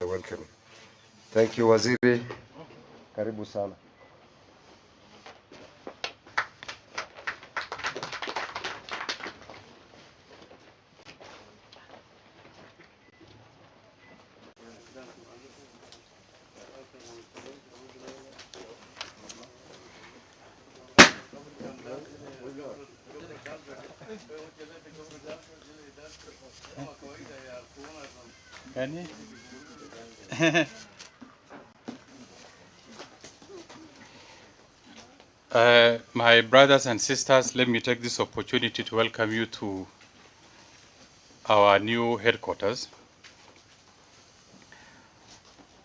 Welcome. Thank you, Waziri. Karibu sana. My brothers and sisters, let me take this opportunity to welcome you to our new headquarters.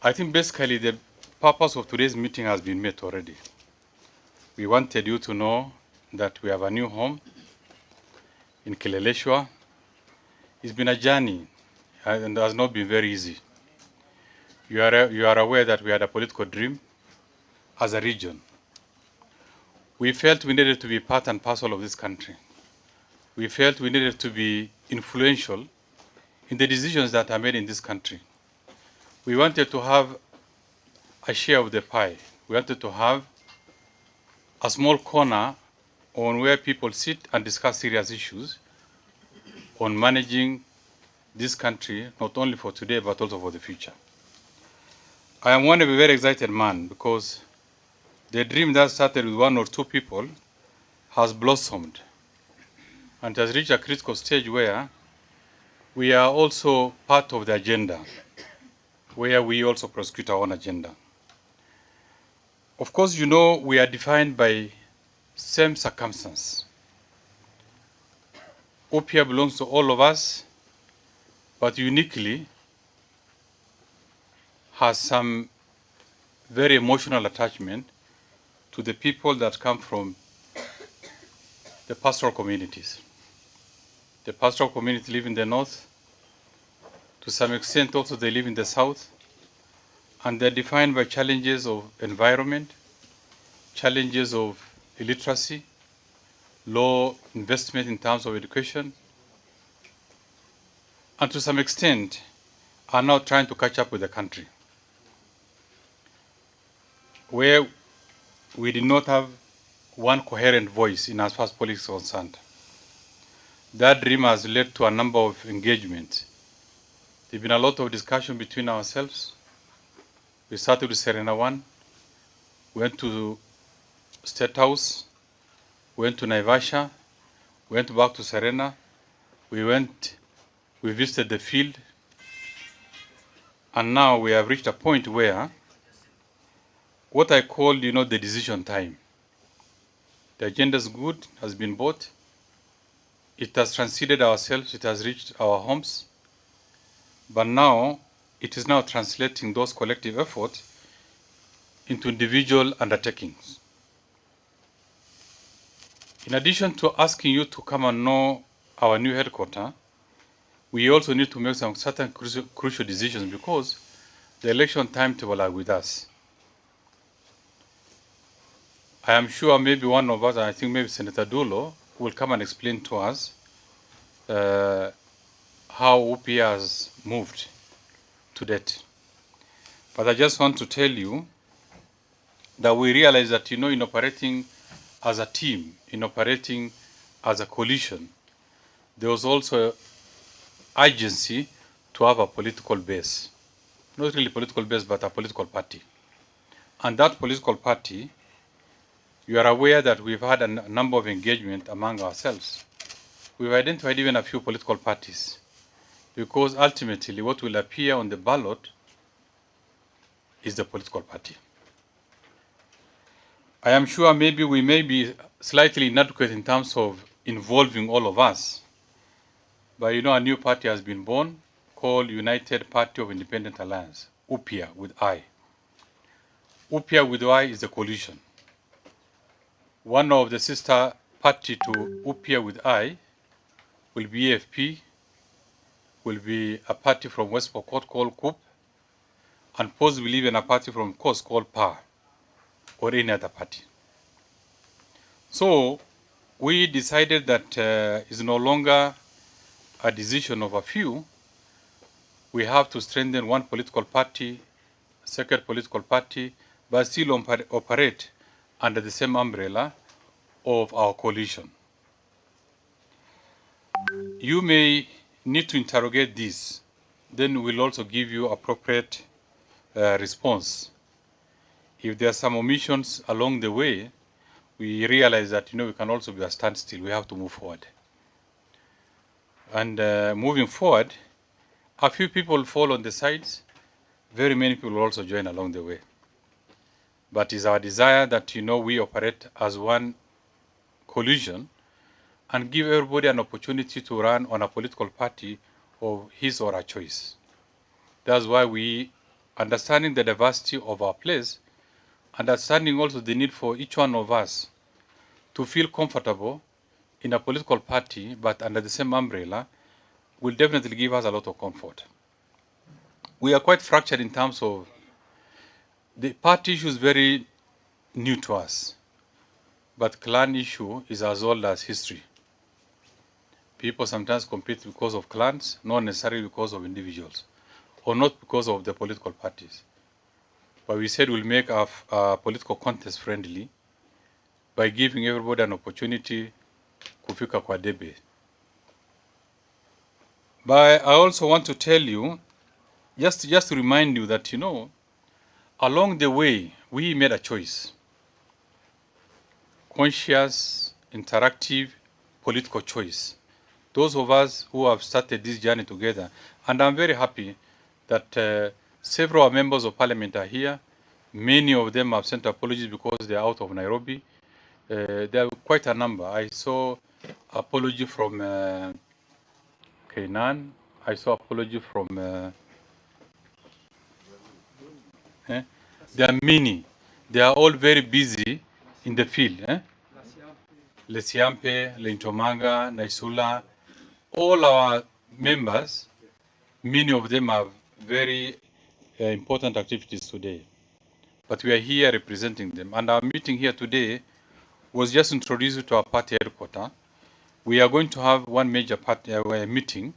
I think basically the purpose of today's meeting has been met already. We wanted you to know that we have a new home in Kileleshwa. It's been a journey and has not been very easy. You are aware that we had a political dream as a region. We felt we needed to be part and parcel of this country. We felt we needed to be influential in the decisions that are made in this country. We wanted to have a share of the pie. We wanted to have a small corner on where people sit and discuss serious issues on managing this country, not only for today, but also for the future. I am one of a very excited man because the dream that started with one or two people has blossomed and has reached a critical stage where we are also part of the agenda, where we also prosecute our own agenda. Of course, you know, we are defined by same circumstance. Upia belongs to all of us, but uniquely has some very emotional attachment to the people that come from the pastoral communities. The pastoral community live in the north, to some extent also they live in the south, and they're defined by challenges of environment, challenges of illiteracy, low investment in terms of education, and to some extent are now trying to catch up with the country. Where we did not have one coherent voice in as far as politics is concerned. That dream has led to a number of engagements. There's been a lot of discussion between ourselves. We started with Serena 1, went to State House, went to Naivasha, went back to Serena. We visited the field, and now we have reached a point where what I call, the decision time. The agenda is good, has been bought. It has transcended ourselves, it has reached our homes. But now, it is now translating those collective efforts into individual undertakings. In addition to asking you to come and know our new headquarters, we also need to make some certain crucial decisions because the election timetable are with us. I am sure maybe one of us, I think maybe Senator Dulo, will come and explain to us how UPA has moved to date. But I just want to tell you that we realize that, in operating as a team, in operating as a coalition, there was also urgency to have a political base. Not really political base, but a political party. And that political party, you are aware that we've had a number of engagement among ourselves. We've identified even a few political parties because ultimately what will appear on the ballot is the political party. I am sure maybe we may be slightly inadequate in terms of involving all of us, but a new party has been born called United Party of Independent Alliance, UPIA with I. UPIA with I is a coalition. One of the sister party to UPIA with I will be AFP, will be a party from West Pokot called KUP, and possibly even a party from Coast called PAR, or any other party. So we decided that it's no longer a decision of a few, we have to strengthen one political party, second political party, but still operate under the same umbrella of our coalition. You may need to interrogate this, then we'll also give you appropriate response. If there are some omissions along the way, we realize that we can also be a standstill. We have to move forward. And moving forward, a few people fall on the sides. Very many people will also join along the way. But it's our desire that we operate as one coalition and give everybody an opportunity to run on a political party of his or her choice. That's why we, understanding the diversity of our place, understanding also the need for each one of us to feel comfortable in a political party, but under the same umbrella, will definitely give us a lot of comfort. We are quite fractured in terms of the party issue is very new to us, but clan issue is as old as history. People sometimes compete because of clans, not necessarily because of individuals, or not because of the political parties. But we said we'll make our political contest friendly by giving everybody an opportunity kufika kwa debe. But I also want to tell you, just to remind you that, along the way, we made a choice. Conscious, interactive, political choice. Those of us who have started this journey together, and I'm very happy that several members of parliament are here. Many of them have sent apologies because they are out of Nairobi. There are quite a number. I saw apology from Kainan. I saw apology from there are many. They are all very busy in the field. Lesiampe, Lentomanga, Naisula, all our members, many of them have very important activities today. But we are here representing them. And our meeting here today was just introduced to our party headquarters. We are going to have one major party meeting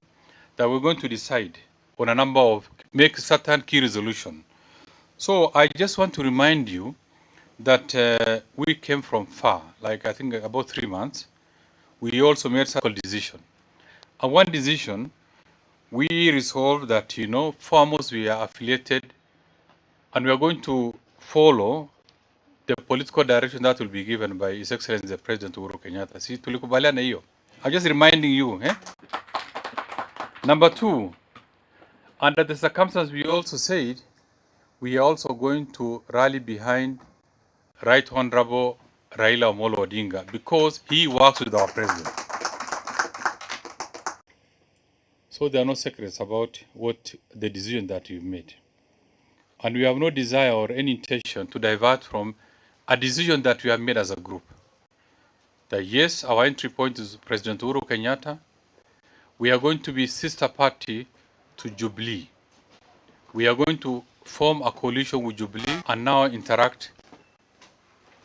that we're going to decide on a number of, make certain key resolution. So I just want to remind you that we came from far, like I think about 3 months. We also made several decisions. And one decision, we resolved that, foremost we are affiliated and we are going to follow the political direction that will be given by His Excellency the President Uhuru Kenyatta. See, tulikubaliana hiyo. I'm just reminding you. Number two, under the circumstances, we also said we are also going to rally behind Right Honorable Raila Amolo Odinga because he works with our president. So there are no secrets about what the decision that we've made. And we have no desire or any intention to divert from a decision that we have made as a group. That yes, our entry point is President Uhuru Kenyatta. We are going to be sister party to Jubilee. We are going to form a coalition with Jubilee and now interact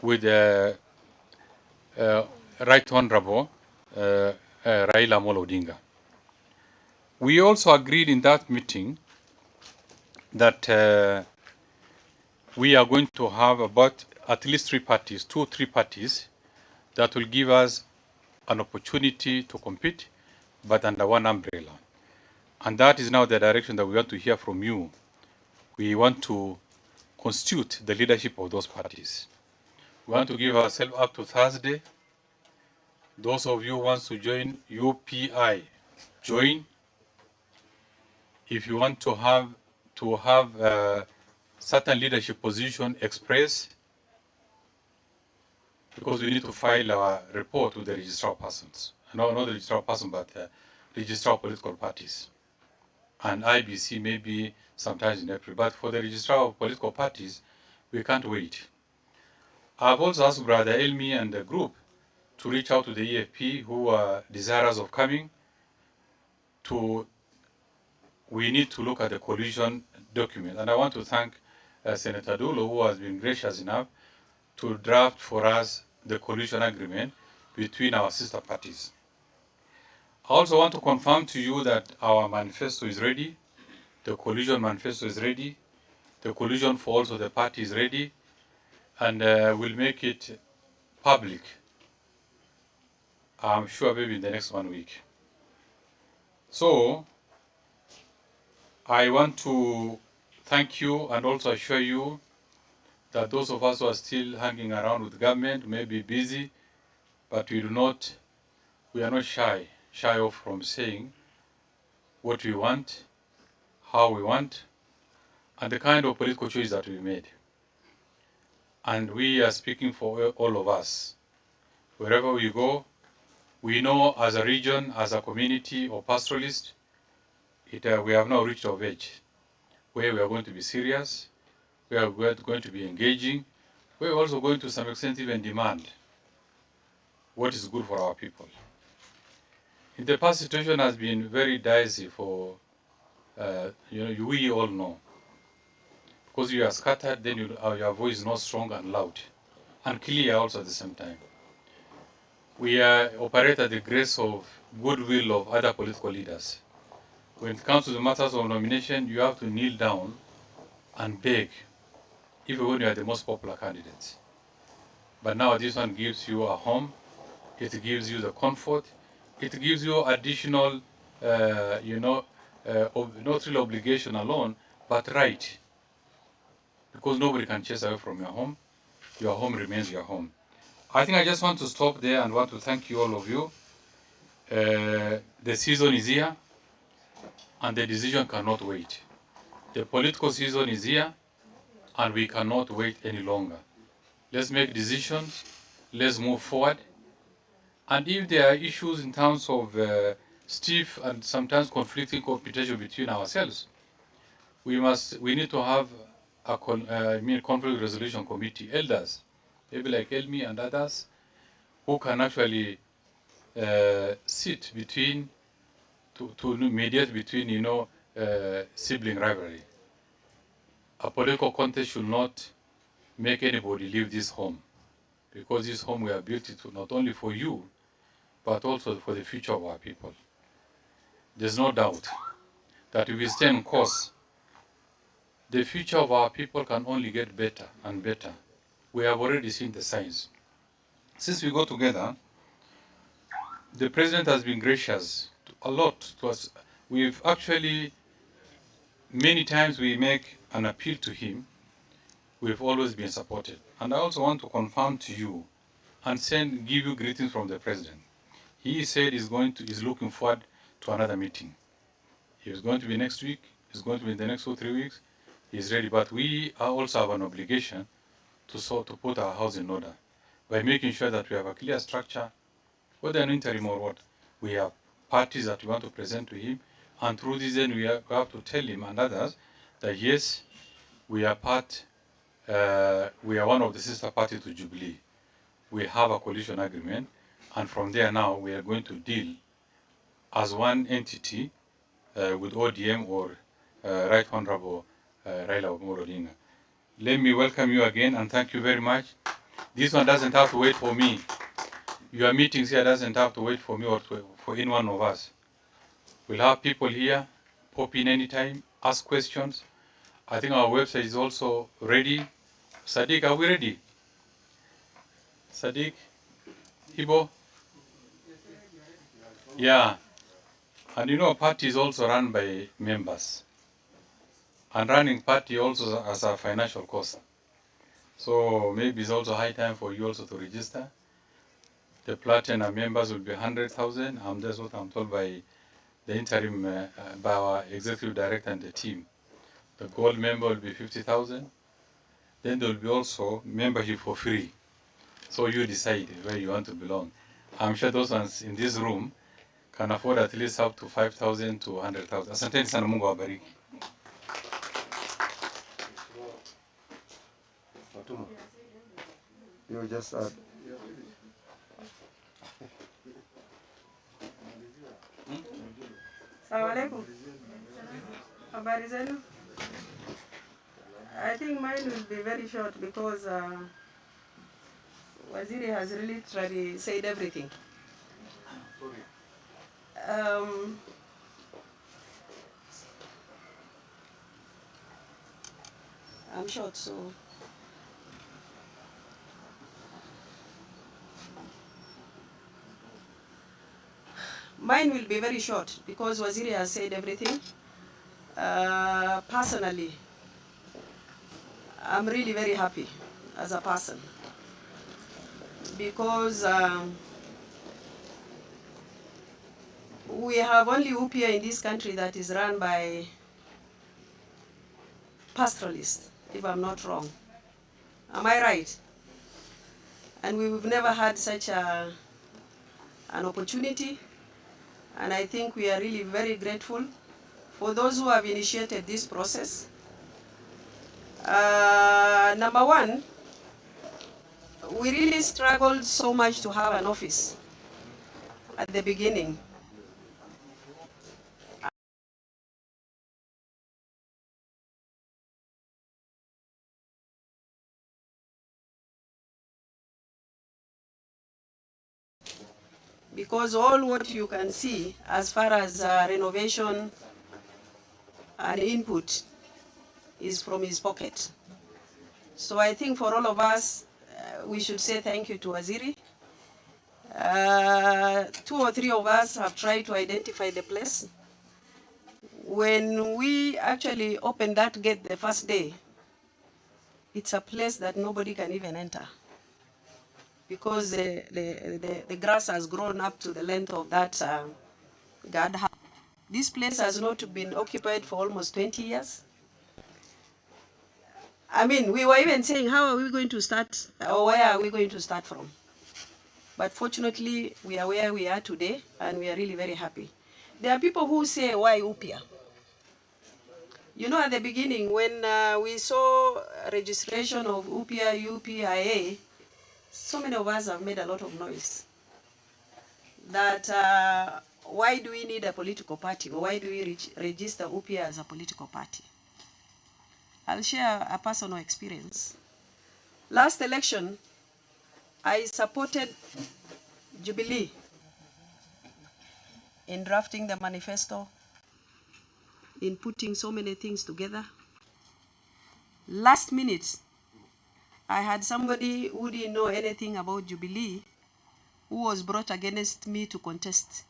with Right Honorable Raila Amolo Odinga. We also agreed in that meeting that we are going to have about at least 3 parties, 2 or 3 parties that will give us an opportunity to compete, but under one umbrella. And that is now the direction that we want to hear from you. We want to constitute the leadership of those parties. We want to give ourselves up to Thursday. Those of you who want to join UPI, join. If you want to have certain leadership position, express, because we need to file our report with the registrar persons. No, not the registrar person, but registrar political parties. And IBC maybe sometimes in April. But for the registrar of political parties, we can't wait. I've also asked Brother Elmi and the group to reach out to the EFP who are desirous of coming we need to look at the coalition document. And I want to thank Senator Dulo, who has been gracious enough to draft for us the coalition agreement between our sister parties. I also want to confirm to you that our manifesto is ready. The coalition manifesto is ready. The coalition for also the party is ready, and we'll make it public, I'm sure, maybe in the next 1 week. So I want to thank you and also assure you that those of us who are still hanging around with government may be busy, but we are not shy off from saying what we want, how we want, and the kind of political choice that we made. And we are speaking for all of us. Wherever we go, we know as a region, as a community or pastoralist, we have now reached our age where we are going to be serious, we are going to be engaging, we are also going to some extent even demand what is good for our people. In the past, situation has been very dicey for, we all know. Because you are scattered, then your voice is not strong and loud, and clear also at the same time. We operate at the grace of goodwill of other political leaders. When it comes to the matters of nomination, you have to kneel down and beg, even when you are the most popular candidate. But now this one gives you a home, it gives you the comfort, it gives you additional, not really obligation alone, but right. Because nobody can chase away from your home remains your home. I think I just want to stop there and want to thank you, all of you. The season is here, and the decision cannot wait. The political season is here, and we cannot wait any longer. Let's make decisions, let's move forward, and if there are issues in terms of stiff and sometimes conflicting competition between ourselves, we need to have a conflict resolution committee, elders, maybe like Elmi and others, who can actually sit between, to mediate between, sibling rivalry. A political contest should not make anybody leave this home, because this home we have built it not only for you, but also for the future of our people. There's no doubt that if we stay on course, the future of our people can only get better and better. We have already seen the signs. Since we go together, the president has been gracious a lot to us. We've actually, many times we make an appeal to him, we've always been supported. And I also want to confirm to you and give you greetings from the president. He said he's looking forward to another meeting. It's going to be next week, it's going to be in the next 2 or 3 weeks. He's ready, but we also have an obligation to put our house in order by making sure that we have a clear structure, whether an interim or what. We have parties that we want to present to him, and through this then we have to tell him and others that yes, we are one of the sister parties to Jubilee. We have a coalition agreement, and from there now we are going to deal as one entity with ODM or Right Honorable Raila Amolo Odinga. Let me welcome you again and thank you very much. This one doesn't have to wait for me. Your meetings here doesn't have to wait for me or for any one of us. We'll have people here, pop in anytime, ask questions. I think our website is also ready. Sadiq, are we ready? Sadiq? Ibo? Yeah. And a party is also run by members. And running party also has a financial cost. So maybe it's also high time for you also to register. The platinum members will be 100,000. That's what I'm told by the interim, by our executive director and the team. The gold member will be 50,000. Then there will be also membership for free. So you decide where you want to belong. I'm sure those ones in this room can afford at least up to 5,000 to 100,000. Asanteni sana, Mungu awabariki. Fatuma, you just add. Assalamu alaikum. Habari zenu? I think mine will be very short because Waziri has really said everything. I'm short, so. Mine will be very short because Waziri has said everything. Personally, I'm really very happy as a person because we have only UPIA in this country that is run by pastoralists, if I'm not wrong. Am I right? And we've never had such an opportunity, and I think we are really very grateful for those who have initiated this process. Number one, we really struggled so much to have an office at the beginning. Because all what you can see as far as renovation and input is from his pocket. So I think for all of us, we should say thank you to Waziri. 2 or 3 of us have tried to identify the place. When we actually opened that gate the first day, it's a place that nobody can even enter because the grass has grown up to the length of that guardhouse. This place has not been occupied for almost 20 years. I mean, we were even saying, how are we going to start, or where are we going to start from? But fortunately, we are where we are today, and we are really very happy. There are people who say, why UPIA? You know, at the beginning, when we saw registration of UPIA, UPIA, so many of us have made a lot of noise. That why do we need a political party, or why do we register UPIA as a political party? I'll share a personal experience. Last election, I supported Jubilee in drafting the manifesto, in putting so many things together. Last minute, I had somebody who didn't know anything about Jubilee who was brought against me to contest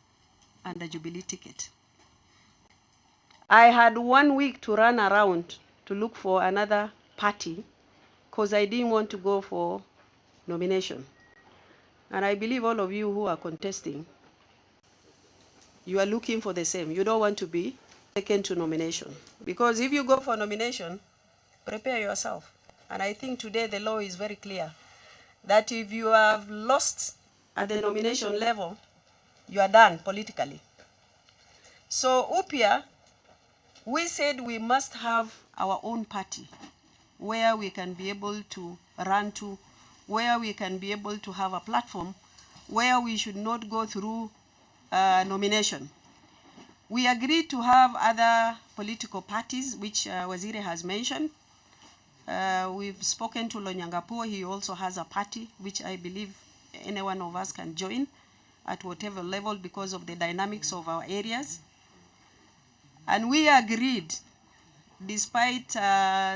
under Jubilee ticket. I had 1 week to run around to look for another party because I didn't want to go for nomination. And I believe all of you who are contesting, you are looking for the same. You don't want to be taken to nomination. Because if you go for nomination, prepare yourself. And I think today the law is very clear that if you have lost at the nomination level, you are done politically. So UPIA, we said we must have our own party where we can be able to run to, where we can be able to have a platform, where we should not go through nomination. We agreed to have other political parties, which Waziri has mentioned. We've spoken to Lonyangapuo. He also has a party, which I believe any one of us can join at whatever level because of the dynamics of our areas. And we agreed, despite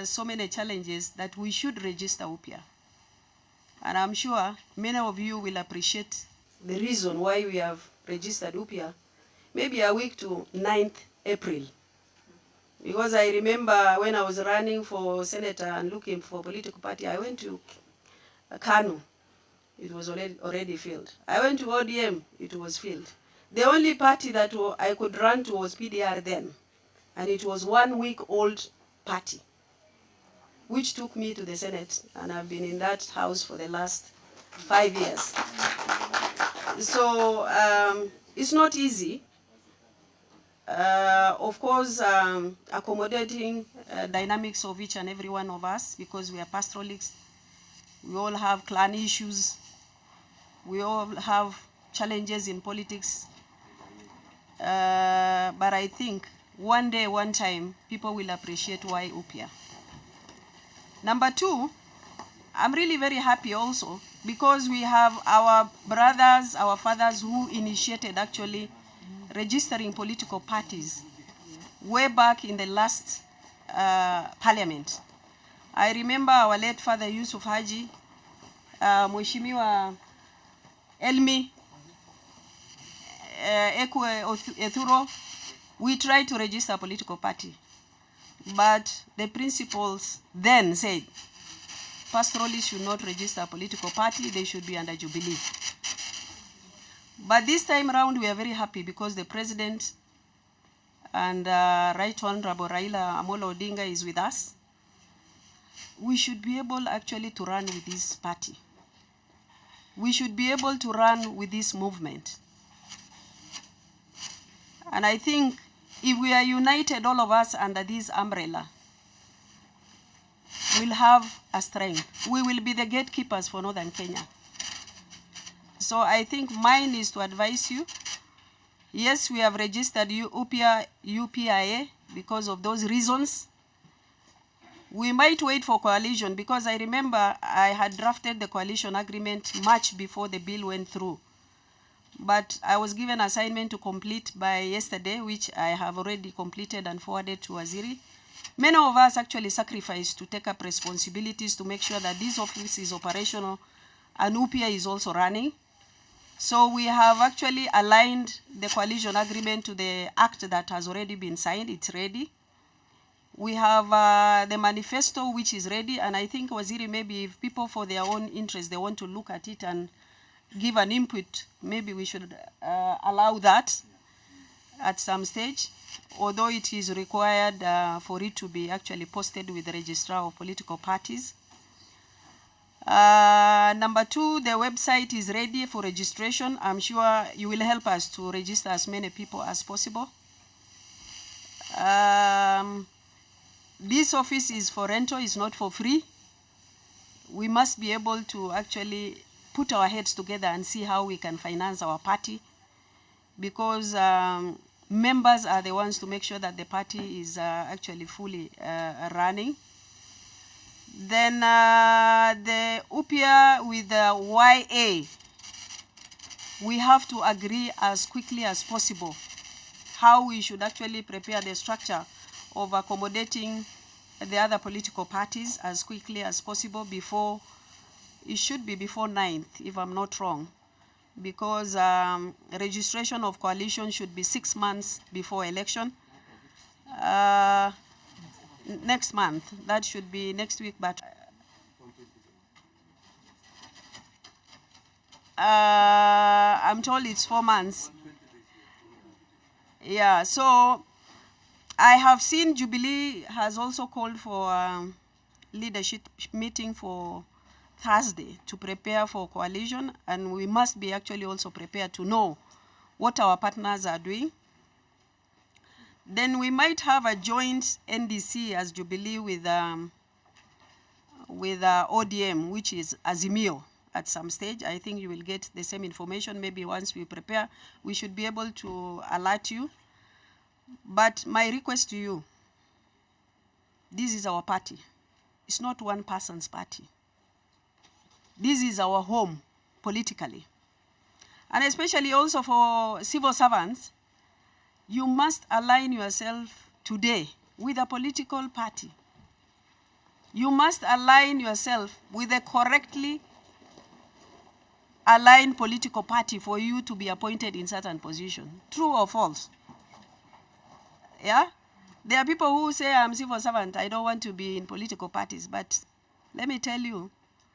so many challenges, that we should register UPIA. And I'm sure many of you will appreciate the reason why we have registered UPIA, maybe a week to 9th April. Because I remember when I was running for senator and looking for a political party, I went to Kanu. It was already filled. I went to ODM. It was filled. The only party that I could run to was PDR then. And it was 1 week old party, which took me to the Senate. And I've been in that house for the last 5 years. So it's not easy. Of course, accommodating dynamics of each and every one of us, because we are pastoralists. We all have clan issues. We all have challenges in politics. But I think one day, one time, people will appreciate why UPIA. Number two, I'm really very happy also because we have our brothers, our fathers who initiated actually registering political parties way back in the last parliament. I remember our late father Yusuf Haji, Mheshimiwa Elmi, Ekwe Ethuro. We tried to register a political party, but the principals then said pastoralists should not register a political party, they should be under Jubilee. But this time around, we are very happy because the president and Right Honorable Raila Amolo Odinga is with us. We should be able actually to run with this party. We should be able to run with this movement. And I think if we are united, all of us under this umbrella, we'll have a strength. We will be the gatekeepers for Northern Kenya. So I think mine is to advise you. Yes, we have registered UPIA because of those reasons. We might wait for coalition because I remember I had drafted the coalition agreement much before the bill went through. But I was given assignment to complete by yesterday, which I have already completed and forwarded to Waziri. Many of us actually sacrificed to take up responsibilities to make sure that this office is operational and UPIA is also running. So we have actually aligned the coalition agreement to the act that has already been signed. It's ready. We have the manifesto, which is ready, and I think, Waziri, maybe if people for their own interest, they want to look at it and give an input, maybe we should allow that at some stage, although it is required for it to be actually posted with the registrar of political parties. Number two, the website is ready for registration. I'm sure you will help us to register as many people as possible. This office is for rental, it's not for free. We must be able to actually put our heads together and see how we can finance our party, because members are the ones to make sure that the party is actually fully running. Then the UPIA with the YA, we have to agree as quickly as possible how we should actually prepare the structure of accommodating the other political parties as quickly as possible before, it should be before 9th, if I'm not wrong, because registration of coalition should be 6 months before election. Next month, that should be next week, but I'm told it's 4 months. Yeah, so I have seen Jubilee has also called for a leadership meeting for Thursday to prepare for coalition, and we must be actually also prepared to know what our partners are doing. Then we might have a joint NDC as Jubilee with ODM, which is Azimio at some stage. I think you will get the same information. Maybe once we prepare, we should be able to alert you. But my request to you, this is our party. It's not one person's party. This is our home politically. And especially also for civil servants, you must align yourself today with a political party. You must align yourself with a correctly aligned political party for you to be appointed in certain position. True or false? Yeah? There are people who say, I'm civil servant, I don't want to be in political parties. But let me tell you,